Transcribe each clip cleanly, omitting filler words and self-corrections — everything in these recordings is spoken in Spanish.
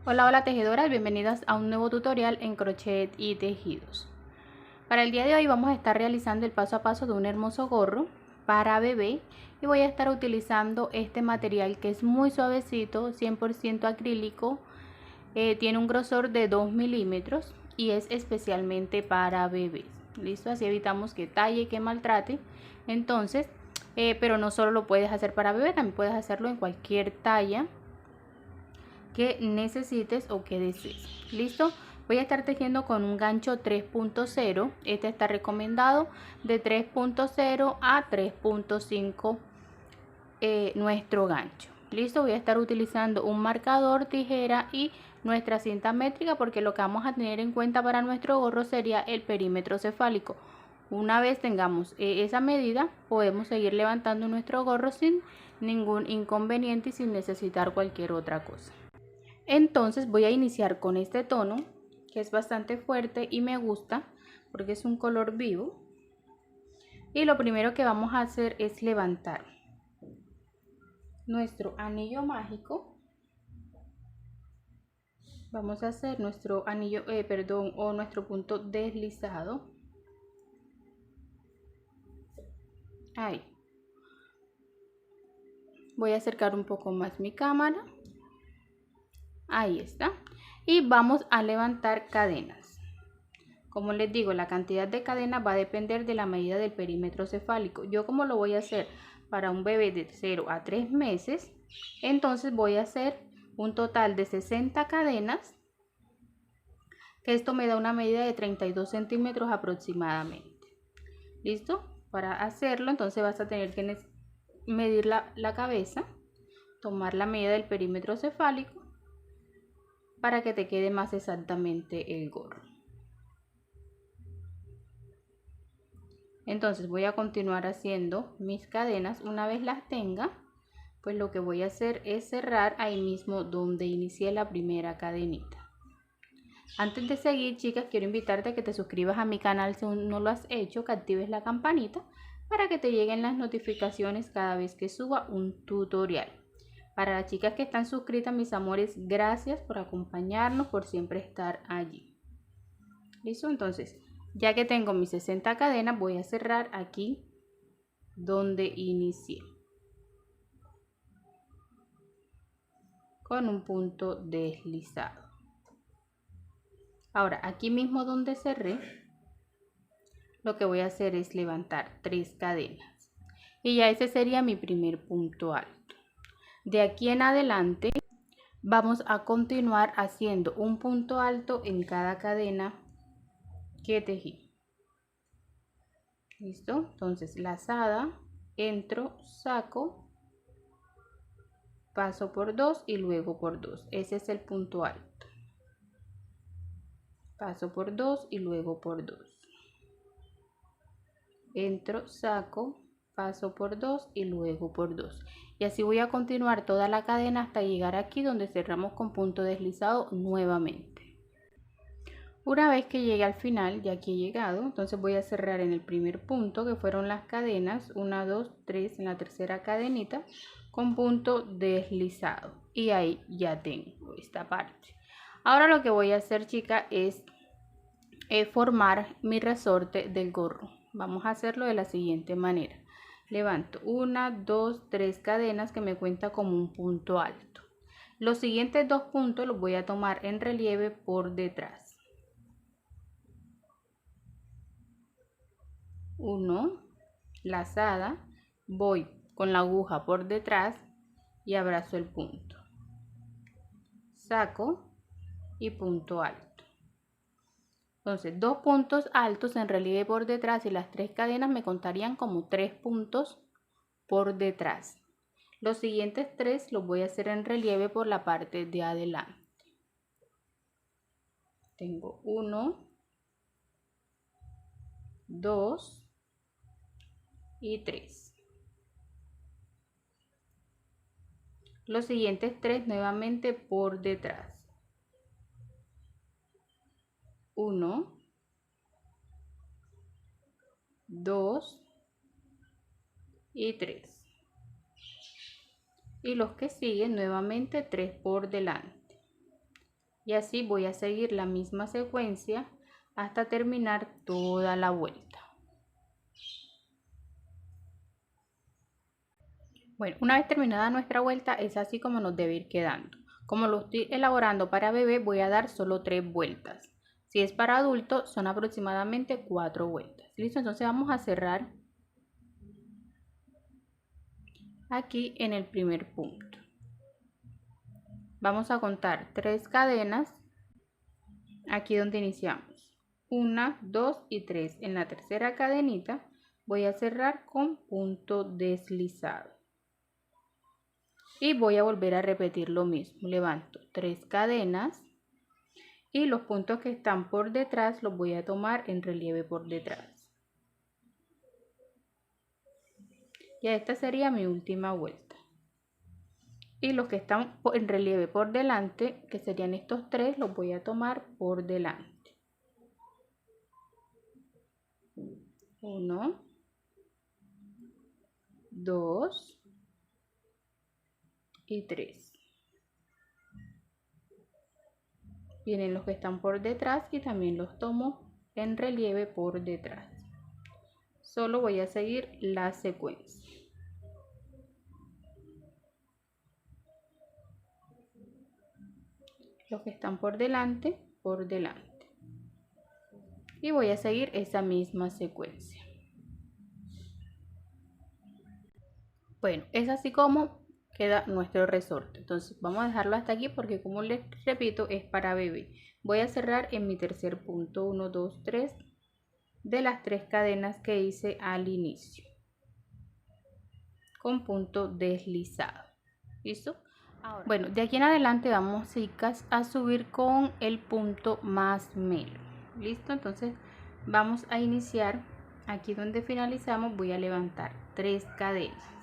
Hola, hola tejedoras, bienvenidas a un nuevo tutorial en crochet y tejidos. Para el día de hoy vamos a estar realizando el paso a paso de un hermoso gorro para bebé y voy a estar utilizando este material que es muy suavecito, 100% acrílico, tiene un grosor de 2 milímetros y es especialmente para bebés. Listo, así evitamos que talle y que maltrate. Entonces, pero no solo lo puedes hacer para bebé, también puedes hacerlo en cualquier talla que necesites o que desees. Listo, voy a estar tejiendo con un gancho 3.0. Este está recomendado de 3.0 a 3.5 nuestro gancho. Listo, voy a estar utilizando un marcador, tijera y nuestra cinta métrica, porque lo que vamos a tener en cuenta para nuestro gorro sería el perímetro cefálico. Una vez tengamos esa medida, podemos seguir levantando nuestro gorro sin ningún inconveniente y sin necesitar cualquier otra cosa. Entonces voy a iniciar con este tono que es bastante fuerte y me gusta porque es un color vivo. Y lo primero que vamos a hacer es levantar nuestro anillo mágico. Vamos a hacer nuestro anillo, o nuestro punto deslizado. Ahí. Voy a acercar un poco más mi cámara. Ahí está. Y vamos a levantar cadenas. Como les digo, la cantidad de cadenas va a depender de la medida del perímetro cefálico. Yo como lo voy a hacer para un bebé de 0 a 3 meses, entonces voy a hacer un total de 60 cadenas, que esto me da una medida de 32 centímetros aproximadamente. ¿Listo? Para hacerlo, entonces vas a tener que medir la cabeza, tomar la medida del perímetro cefálico para que te quede más exactamente el gorro. Entonces voy a continuar haciendo mis cadenas. Una vez las tenga, pues lo que voy a hacer es cerrar ahí mismo donde inicié la primera cadenita. Antes de seguir, chicas, quiero invitarte a que te suscribas a mi canal si aún no lo has hecho, que actives la campanita para que te lleguen las notificaciones cada vez que suba un tutorial. Para las chicas que están suscritas, mis amores, gracias por acompañarnos, por siempre estar allí. ¿Listo? Entonces, ya que tengo mis 60 cadenas, voy a cerrar aquí donde inicié con un punto deslizado. Ahora, aquí mismo donde cerré, lo que voy a hacer es levantar 3 cadenas y ya ese sería mi primer punto alto. De aquí en adelante vamos a continuar haciendo un punto alto en cada cadena que tejí. ¿Listo? Entonces, lazada, entro, saco, paso por 2 y luego por 2. Ese es el punto alto. Paso por 2 y luego por 2. Entro, saco, paso por 2 y luego por 2. Y así voy a continuar toda la cadena hasta llegar aquí donde cerramos con punto deslizado nuevamente. Una vez que llegue al final, ya aquí he llegado, entonces voy a cerrar en el primer punto, que fueron las cadenas 1, 2, 3, en la tercera cadenita con punto deslizado, y ahí ya tengo esta parte. Ahora lo que voy a hacer, chica, es formar mi resorte del gorro. Vamos a hacerlo de la siguiente manera. Levanto 1, 2, 3 cadenas que me cuenta como un punto alto. Los siguientes 2 puntos los voy a tomar en relieve por detrás. 1, lazada, voy con la aguja por detrás y abrazo el punto, saco y punto alto. Entonces 2 puntos altos en relieve por detrás y las 3 cadenas me contarían como 3 puntos por detrás. Los siguientes 3 los voy a hacer en relieve por la parte de adelante. Tengo 1, 2 y 3. Los siguientes 3 nuevamente por detrás. 1, 2 y 3. Y los que siguen nuevamente 3 por delante. Y así voy a seguir la misma secuencia hasta terminar toda la vuelta. Bueno, una vez terminada nuestra vuelta es así como nos debe ir quedando. Como lo estoy elaborando para bebé, voy a dar solo 3 vueltas. Si es para adulto, son aproximadamente 4 vueltas. ¿Listo? Entonces vamos a cerrar aquí en el primer punto. Vamos a contar 3 cadenas aquí donde iniciamos. 1, 2 y 3. En la tercera cadenita voy a cerrar con punto deslizado. Y voy a volver a repetir lo mismo. Levanto 3 cadenas y los puntos que están por detrás los voy a tomar en relieve por detrás. Ya esta sería mi última vuelta. Y los que están en relieve por delante, que serían estos 3, los voy a tomar por delante. 1, 2 y 3. Vienen los que están por detrás y también los tomo en relieve por detrás. Solo voy a seguir la secuencia. Los que están por delante. Y voy a seguir esa misma secuencia. Bueno, es así como queda nuestro resorte. Entonces vamos a dejarlo hasta aquí porque, como les repito, es para bebé. Voy a cerrar en mi tercer punto 1, 2, 3 de las 3 cadenas que hice al inicio con punto deslizado. ¿Listo? Ahora, bueno, de aquí en adelante vamos, chicas, a subir con el punto más melo. ¿Listo? Entonces vamos a iniciar aquí donde finalizamos. Voy a levantar 3 cadenas.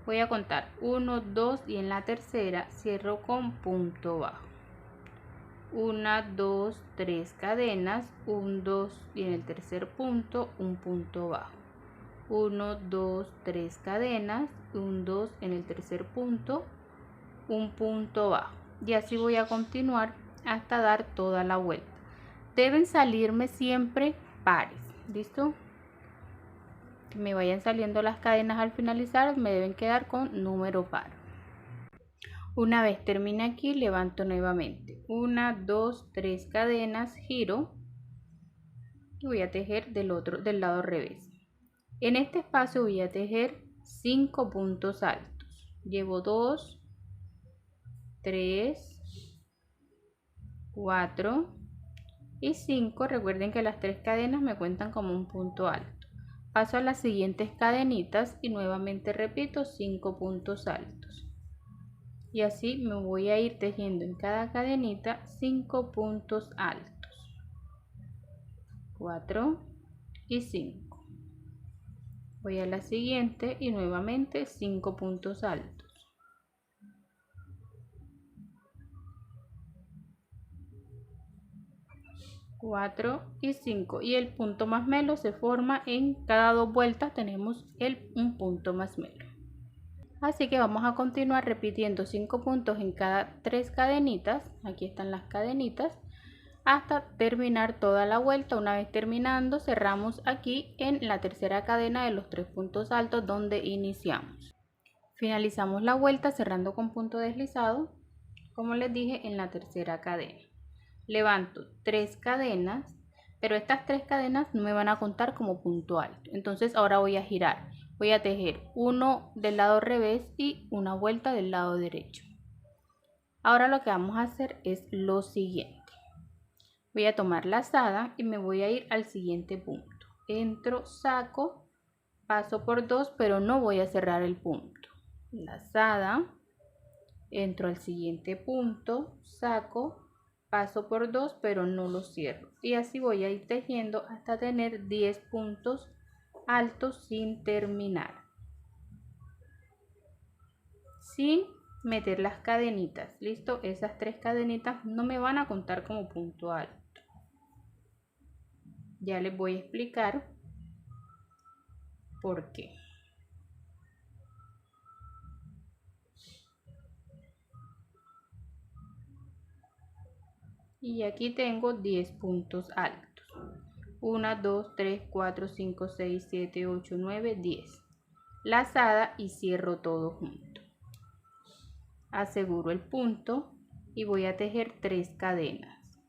Voy a contar 1, 2 y en la tercera cierro con punto bajo. 1, 2, 3 cadenas, 1, 2 y en el tercer punto un punto bajo. 1, 2, 3 cadenas, 1, 2 en el tercer punto, un punto bajo. Y así voy a continuar hasta dar toda la vuelta. Deben salirme siempre pares. ¿Listo? Que me vayan saliendo las cadenas al finalizar, me deben quedar con número par. Una vez termine aquí, levanto nuevamente 1, 2, 3 cadenas, giro y voy a tejer del lado revés. En este espacio voy a tejer 5 puntos altos. Llevo 2, 3, 4 y 5. Recuerden que las 3 cadenas me cuentan como un punto alto. Paso a las siguientes cadenitas y nuevamente repito 5 puntos altos. Y así me voy a ir tejiendo en cada cadenita 5 puntos altos. 4 y 5. Voy a la siguiente y nuevamente 5 puntos altos. 4 y 5, y el punto más melo se forma en cada 2 vueltas. Tenemos un punto más melo. Así que vamos a continuar repitiendo 5 puntos en cada 3 cadenitas. Aquí están las cadenitas hasta terminar toda la vuelta. Una vez terminando, cerramos aquí en la tercera cadena de los 3 puntos altos donde iniciamos. Finalizamos la vuelta cerrando con punto deslizado, como les dije, en la tercera cadena. Levanto 3 cadenas, pero estas 3 cadenas no me van a contar como punto alto. Entonces ahora voy a girar. Voy a tejer uno del lado revés y una vuelta del lado derecho. Ahora lo que vamos a hacer es lo siguiente. Voy a tomar lazada y me voy a ir al siguiente punto. Entro, saco, paso por 2, pero no voy a cerrar el punto. Lazada, entro al siguiente punto, saco, paso por 2, pero no lo cierro. Y así voy a ir tejiendo hasta tener 10 puntos altos sin terminar, sin meter las cadenitas. Listo, esas 3 cadenitas no me van a contar como punto alto. Ya les voy a explicar por qué. y aquí tengo 10 puntos altos. 1, 2, 3, 4, 5, 6, 7, 8, 9, 10. Lazada y cierro todo junto. Aseguro el punto y voy a tejer 3 cadenas.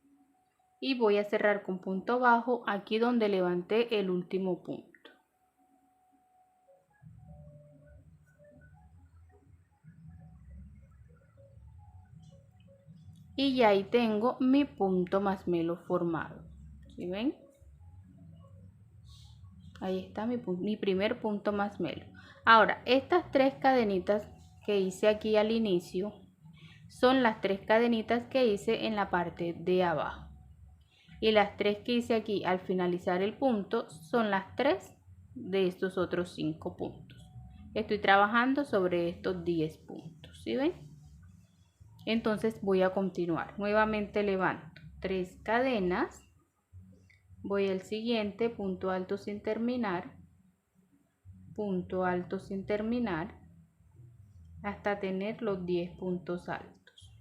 Y voy a cerrar con punto bajo aquí donde levanté el último punto. Y ya ahí tengo mi punto masmelo formado. ¿Sí ven? Ahí está mi primer punto masmelo. Ahora, estas 3 cadenitas que hice aquí al inicio son las 3 cadenitas que hice en la parte de abajo. Y las 3 que hice aquí al finalizar el punto son las 3 de estos otros 5 puntos. Estoy trabajando sobre estos 10 puntos. ¿Sí ven? Entonces voy a continuar. Nuevamente levanto 3 cadenas. Voy al siguiente, punto alto sin terminar, punto alto sin terminar, hasta tener los 10 puntos altos.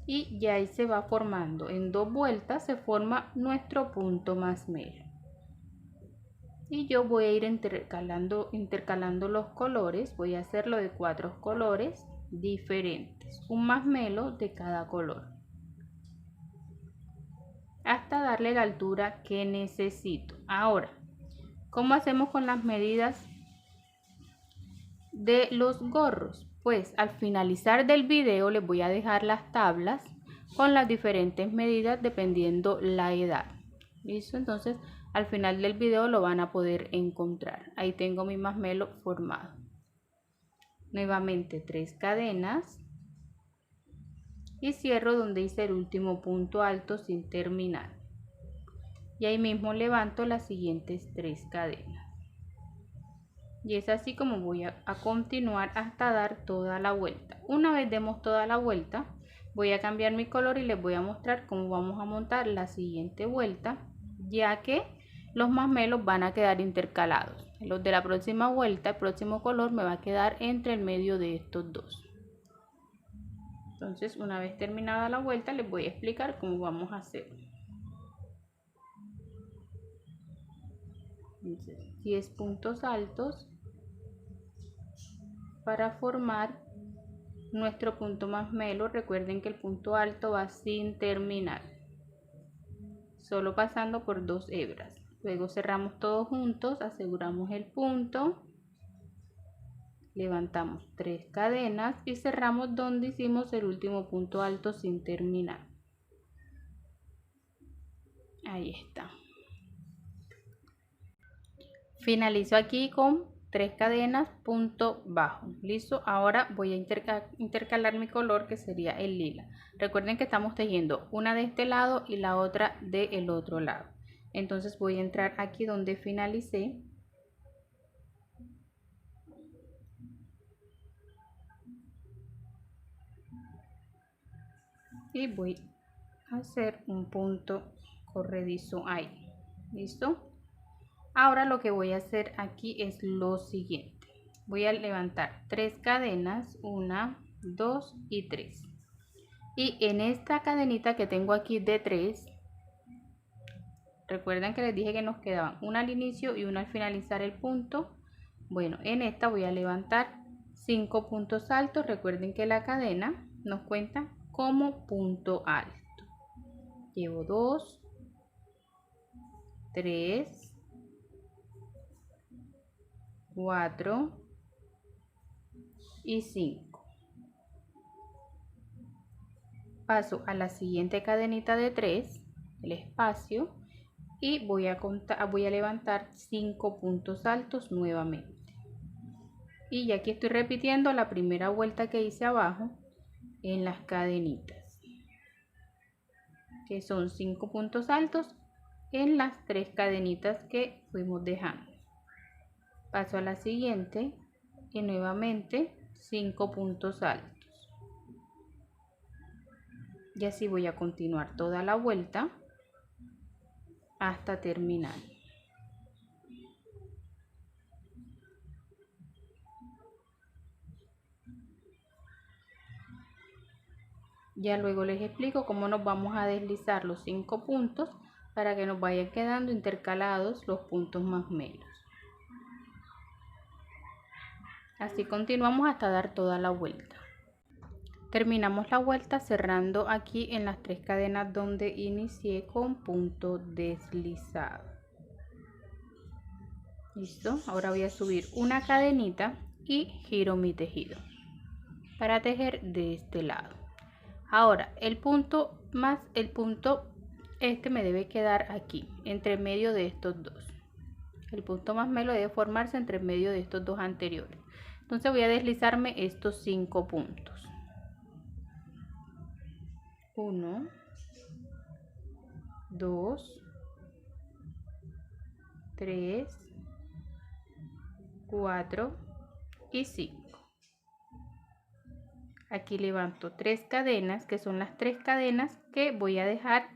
Y ya ahí se va formando, en 2 vueltas se forma nuestro punto masmelo. Y yo voy a ir intercalando los colores, voy a hacerlo de 4 colores diferentes, un masmelo de cada color, hasta darle la altura que necesito. Ahora, ¿cómo hacemos con las medidas de los gorros? Pues al finalizar del video les voy a dejar las tablas con las diferentes medidas dependiendo la edad. ¿Listo? Entonces al final del video lo van a poder encontrar. Ahí tengo mi masmelo formado. Nuevamente 3 cadenas y cierro donde hice el último punto alto sin terminar. Y ahí mismo levanto las siguientes 3 cadenas. Y es así como voy a continuar hasta dar toda la vuelta. Una vez demos toda la vuelta, voy a cambiar mi color y les voy a mostrar cómo vamos a montar la siguiente vuelta, ya que los masmelos van a quedar intercalados. Los de la próxima vuelta, el próximo color me va a quedar entre el medio de estos dos. Entonces, una vez terminada la vuelta, les voy a explicar cómo vamos a hacer. Entonces, 10 puntos altos para formar nuestro punto masmelo. Recuerden que el punto alto va sin terminar, solo pasando por 2 hebras. Luego cerramos todos juntos, aseguramos el punto, levantamos 3 cadenas y cerramos donde hicimos el último punto alto sin terminar. Ahí está. Finalizo aquí con 3 cadenas, punto bajo. Listo. Ahora voy a intercalar mi color, que sería el lila. Recuerden que estamos tejiendo una de este lado y la otra del otro lado. Entonces voy a entrar aquí donde finalicé. Y voy a hacer un punto corredizo ahí. Listo. Ahora lo que voy a hacer aquí es lo siguiente. Voy a levantar 3 cadenas, 1, 2 y 3. Y en esta cadenita que tengo aquí de 3, recuerden que les dije que nos quedaban una al inicio y una al finalizar el punto. Bueno, en esta voy a levantar 5 puntos altos. Recuerden que la cadena nos cuenta como punto alto. Llevo 2, 3, 4 y 5. Paso a la siguiente cadenita de 3, el espacio, y voy a levantar 5 puntos altos nuevamente. Y ya aquí estoy repitiendo la primera vuelta que hice abajo en las cadenitas, que son 5 puntos altos en las 3 cadenitas que fuimos dejando. Paso a la siguiente y nuevamente 5 puntos altos. Y así voy a continuar toda la vuelta hasta terminar. Ya luego les explico cómo nos vamos a deslizar los 5 puntos para que nos vayan quedando intercalados los puntos más melos. Así continuamos hasta dar toda la vuelta. Terminamos la vuelta cerrando aquí en las 3 cadenas donde inicié con punto deslizado. Listo, ahora voy a subir una cadenita y giro mi tejido para tejer de este lado. Ahora el punto este me debe quedar aquí entre medio de estos dos. El punto más melo debe formarse entre medio de estos dos anteriores. Entonces voy a deslizarme estos 5 puntos. 1, 2, 3, 4 y 5. Aquí levanto 3 cadenas, que son las 3 cadenas que voy a dejar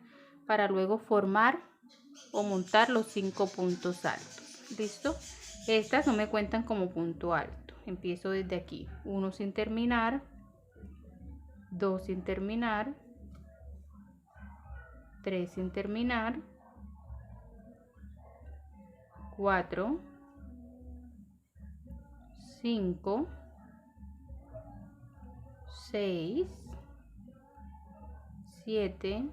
para luego formar o montar los 5 puntos altos. ¿Listo? Estas no me cuentan como punto alto. Empiezo desde aquí, 1 sin terminar, 2 sin terminar, 3 sin terminar, 4, 5, 6, 7,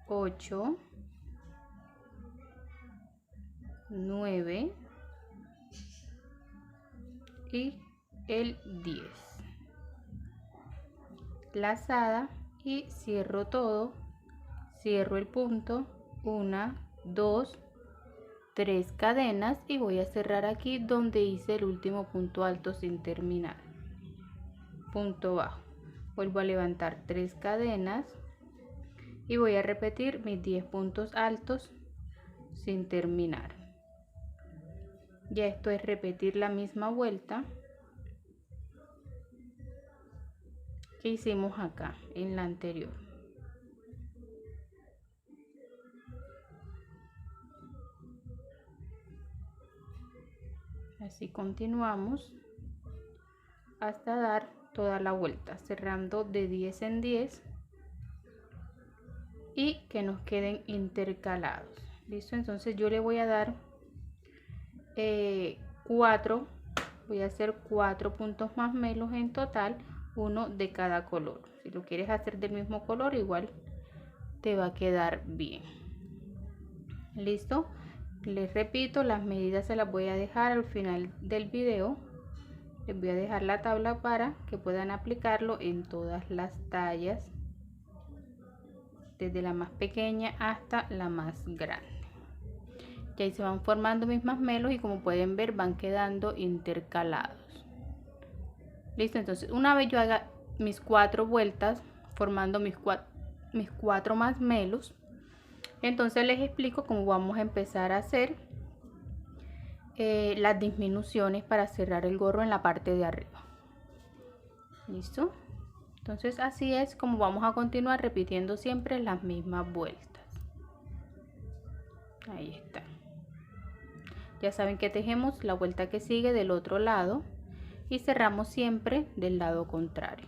8, 9 y el 10. Lazada y cierro todo, cierro el punto, 1, 2, 3 cadenas y voy a cerrar aquí donde hice el último punto alto sin terminar. Punto bajo, vuelvo a levantar 3 cadenas y voy a repetir mis 10 puntos altos sin terminar. Ya esto es repetir la misma vuelta que hicimos acá en la anterior. Así continuamos hasta dar toda la vuelta, cerrando de 10 en 10 y que nos queden intercalados. Listo, entonces yo le voy a dar 4, voy a hacer 4 puntos más melos en total, uno de cada color. Si lo quieres hacer del mismo color, igual te va a quedar bien. Listo, les repito, las medidas se las voy a dejar al final del video. Les voy a dejar la tabla para que puedan aplicarlo en todas las tallas, desde la más pequeña hasta la más grande. Y ahí se van formando mis masmelos y como pueden ver van quedando intercalados. Listo, entonces una vez yo haga mis 4 vueltas formando mis 4 masmelos, entonces les explico cómo vamos a empezar a hacer las disminuciones para cerrar el gorro en la parte de arriba. Listo, entonces así es como vamos a continuar repitiendo siempre las mismas vueltas. Ahí está. Ya saben que tejemos la vuelta que sigue del otro lado y cerramos siempre del lado contrario.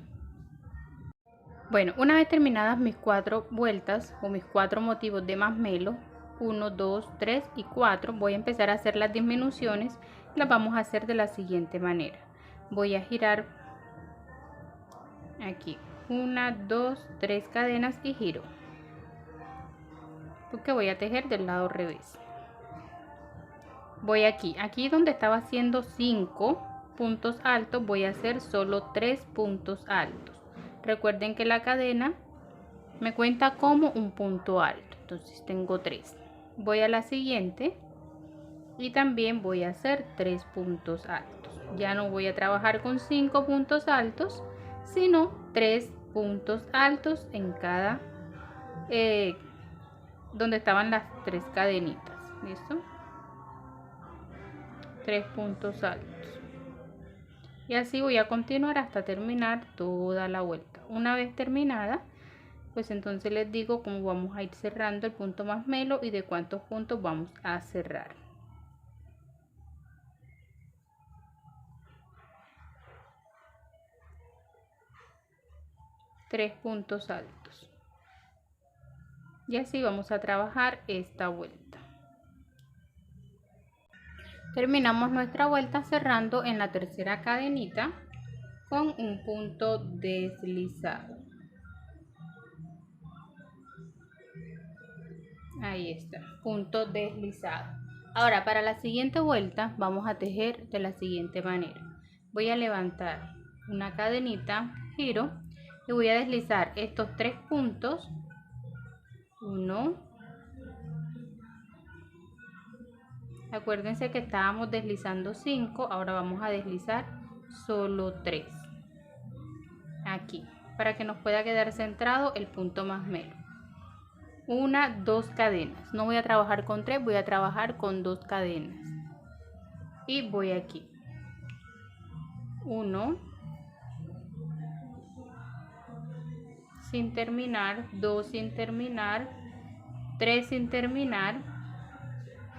Bueno, una vez terminadas mis 4 vueltas o mis 4 motivos de masmelo, 1, 2, 3 y 4, voy a empezar a hacer las disminuciones. Las vamos a hacer de la siguiente manera. Voy a girar aquí 1, 2, 3 cadenas y giro, porque voy a tejer del lado revés. Voy aquí donde estaba haciendo 5 puntos altos, voy a hacer solo 3 puntos altos. Recuerden que la cadena me cuenta como un punto alto, entonces tengo 3. Voy a la siguiente y también voy a hacer 3 puntos altos. Ya no voy a trabajar con 5 puntos altos, sino 3 puntos altos en cada donde estaban las 3 cadenitas. ¿Listo? 3 puntos altos. Y así voy a continuar hasta terminar toda la vuelta. Una vez terminada, pues entonces les digo cómo vamos a ir cerrando el punto masmelo y de cuántos puntos vamos a cerrar. 3 puntos altos. Y así vamos a trabajar esta vuelta. Terminamos nuestra vuelta cerrando en la tercera cadenita con un punto deslizado. Ahí está, punto deslizado. Ahora para la siguiente vuelta vamos a tejer de la siguiente manera. Voy a levantar una cadenita, giro y voy a deslizar estos 3 puntos. 1, acuérdense que estábamos deslizando 5, ahora vamos a deslizar solo 3 aquí para que nos pueda quedar centrado el punto más melo. 1, 2 cadenas, no voy a trabajar con 3, voy a trabajar con 2 cadenas y voy aquí 1 sin terminar, 2 sin terminar, 3 sin terminar,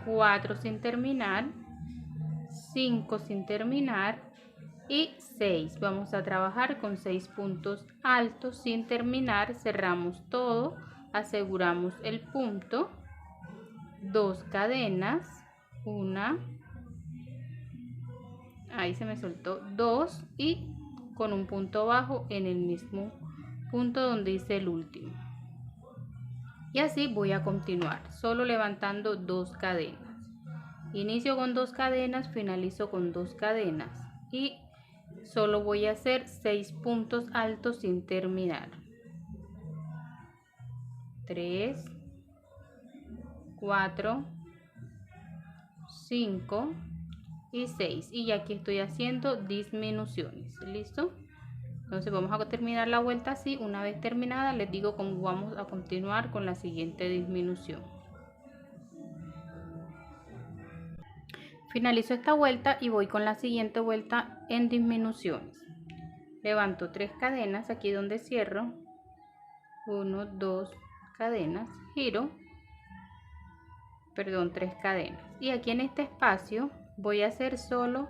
4 sin terminar, 5 sin terminar y 6. Vamos a trabajar con 6 puntos altos sin terminar, cerramos todo, aseguramos el punto, 2 cadenas, 1, ahí se me soltó, 2 y con un punto bajo en el mismo punto donde hice el último. Y así voy a continuar, solo levantando 2 cadenas. Inicio con 2 cadenas, finalizo con 2 cadenas y solo voy a hacer 6 puntos altos sin terminar. 3, 4, 5 y 6. Y ya aquí estoy haciendo disminuciones. ¿Listo? Entonces vamos a terminar la vuelta así. Una vez terminada les digo cómo vamos a continuar con la siguiente disminución. Finalizo esta vuelta y voy con la siguiente vuelta en disminuciones. Levanto 3 cadenas aquí donde cierro. 1, 2 cadenas, giro, perdón, 3 cadenas. Y aquí en este espacio voy a hacer solo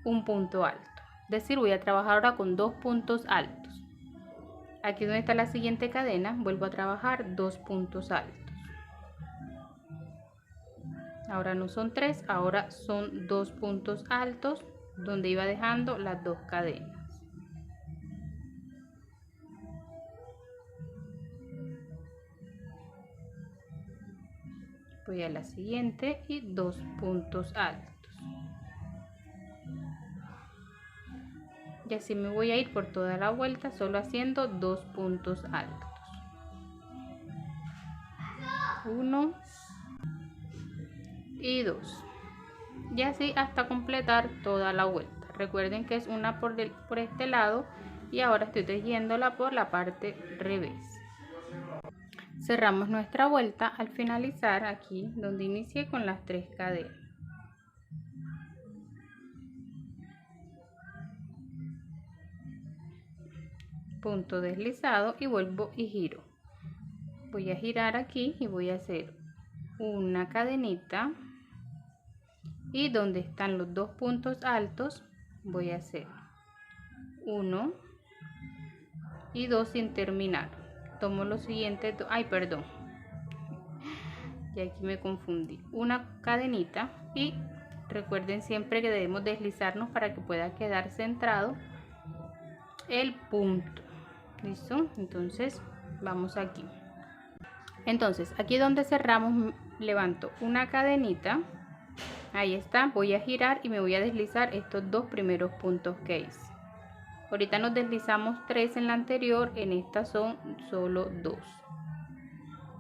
un punto alto. Es decir, voy a trabajar ahora con 2 puntos altos. Aquí donde está la siguiente cadena, vuelvo a trabajar 2 puntos altos. Ahora no son 3, ahora son 2 puntos altos donde iba dejando las 2 cadenas. Voy a la siguiente y 2 puntos altos. Y así me voy a ir por toda la vuelta solo haciendo 2 puntos altos. 1 y 2. Y así hasta completar toda la vuelta. Recuerden que es una por este lado y ahora estoy tejiéndola por la parte revés. Cerramos nuestra vuelta al finalizar aquí donde inicié con las 3 cadenas. Punto deslizado y vuelvo y giro. Voy a girar aquí y voy a hacer una cadenita y donde están los 2 puntos altos voy a hacer 1 y 2 sin terminar. Tomo los siguientes, ay perdón, y aquí me confundí, una cadenita y recuerden siempre que debemos deslizarnos para que pueda quedar centrado el punto. ¿Listo? Entonces vamos aquí. Entonces aquí donde cerramos levanto una cadenita, ahí está, voy a girar y me voy a deslizar estos 2 primeros puntos que hice. Ahorita nos deslizamos 3 en la anterior, en esta son solo 2.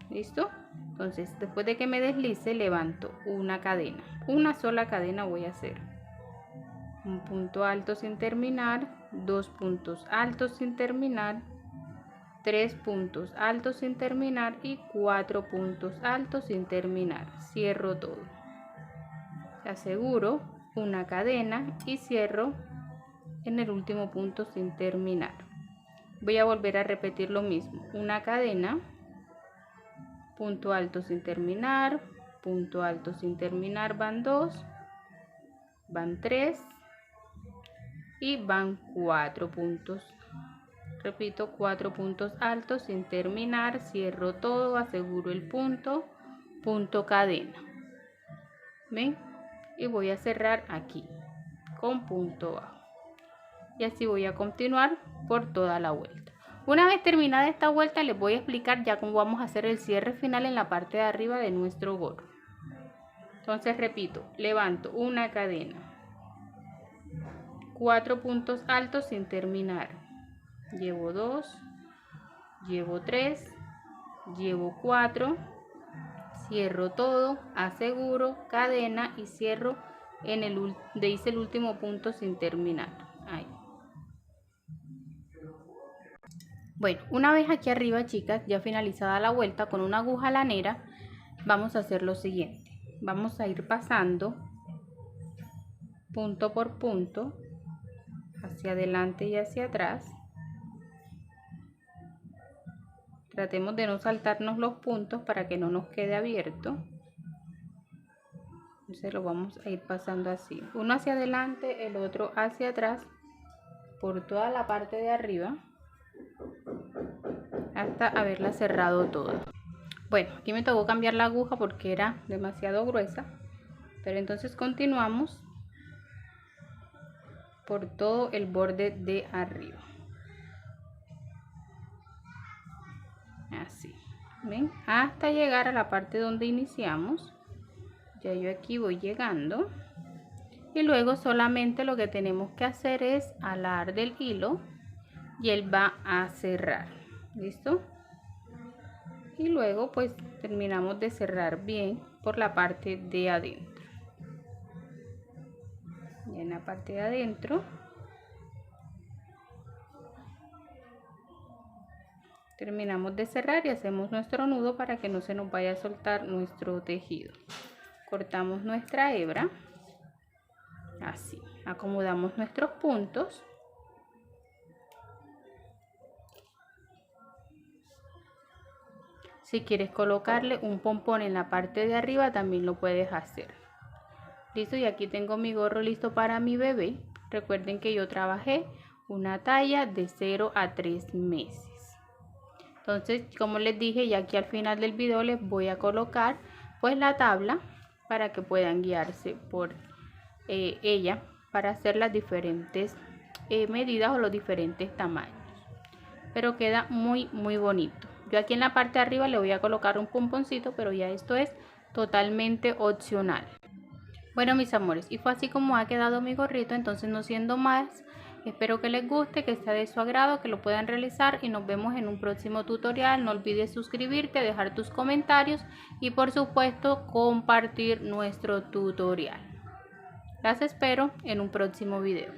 ¿Listo? Entonces después de que me deslice levanto una cadena, una sola cadena voy a hacer. Un punto alto sin terminar, 2 puntos altos sin terminar, 3 puntos altos sin terminar y 4 puntos altos sin terminar. Cierro todo. Aseguro una cadena y cierro en el último punto sin terminar. Voy a volver a repetir lo mismo. Una cadena, punto alto sin terminar, punto alto sin terminar, van 2, van 3 y van 4 puntos repito, 4 puntos altos sin terminar, cierro todo, aseguro el punto, punto cadena, ¿ven? Y voy a cerrar aquí con punto bajo, y así voy a continuar por toda la vuelta. Una vez terminada esta vuelta, les voy a explicar ya cómo vamos a hacer el cierre final en la parte de arriba de nuestro gorro. Entonces repito, levanto una cadena, 4 puntos altos sin terminar, llevo 2, llevo 3, llevo 4, cierro todo, aseguro, cadena y cierro en el donde hice el último punto sin terminar. Ahí. Bueno, una vez aquí arriba, chicas, ya finalizada la vuelta, con una aguja lanera vamos a hacer lo siguiente. Vamos a ir pasando punto por punto, hacia adelante y hacia atrás. Tratemos de no saltarnos los puntos para que no nos quede abierto. Entonces lo vamos a ir pasando así, uno hacia adelante, el otro hacia atrás, por toda la parte de arriba, hasta haberla cerrado toda. Bueno, aquí me tocó cambiar la aguja porque era demasiado gruesa, pero entonces continuamos por todo el borde de arriba. Así, ¿ven? Hasta llegar a la parte donde iniciamos. Ya yo aquí voy llegando. Y luego solamente lo que tenemos que hacer es alar del hilo y él va a cerrar. ¿Listo? Y luego pues terminamos de cerrar bien por la parte de adentro. Y en la parte de adentro terminamos de cerrar y hacemos nuestro nudo para que no se nos vaya a soltar nuestro tejido. Cortamos nuestra hebra, así, acomodamos nuestros puntos. Si quieres colocarle un pompón en la parte de arriba, también lo puedes hacer. Listo, y aquí tengo mi gorro listo para mi bebé. Recuerden que yo trabajé una talla de 0 a 3 meses. Entonces, como les dije, ya aquí al final del video les voy a colocar pues la tabla para que puedan guiarse por ella para hacer las diferentes medidas o los diferentes tamaños. Pero queda muy bonito. Yo aquí en la parte de arriba le voy a colocar un pomponcito, pero ya esto es totalmente opcional. Bueno, mis amores, y fue así como ha quedado mi gorrito. Entonces, no siendo más, espero que les guste, que sea de su agrado, que lo puedan realizar y nos vemos en un próximo tutorial. No olvides suscribirte, dejar tus comentarios y por supuesto compartir nuestro tutorial. Las espero en un próximo video.